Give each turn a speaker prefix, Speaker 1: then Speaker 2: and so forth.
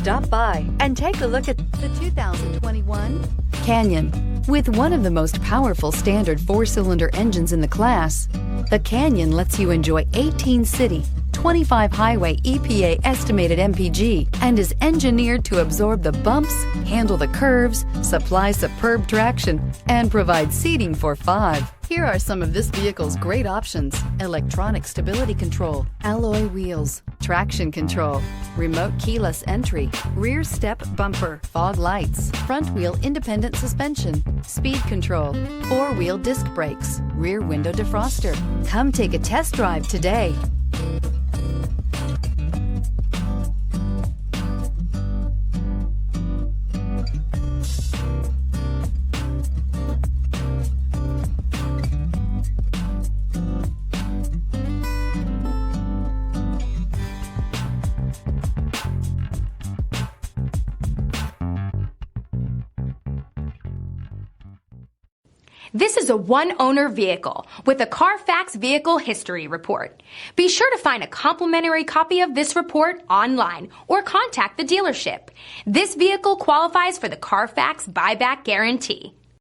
Speaker 1: Stop by and take a look at the 2021 Canyon. With one of the most powerful standard 4-cylinder engines in the class, the Canyon lets you enjoy 18 city, 25 highway EPA estimated MPG, and is engineered to absorb the bumps, handle the curves, supply superb traction, and provide seating for 5. Here are some of this vehicle's great options: electronic stability control, alloy wheels, traction control, remote keyless entry, rear step bumper, fog lights, front wheel independent suspension, speed control, 4-wheel disc brakes, rear window defroster. Come take a test drive today.
Speaker 2: This is a one-owner vehicle with a Carfax Vehicle History Report. Be sure to find a complimentary copy of this report online or contact the dealership. This vehicle qualifies for the Carfax Buyback Guarantee.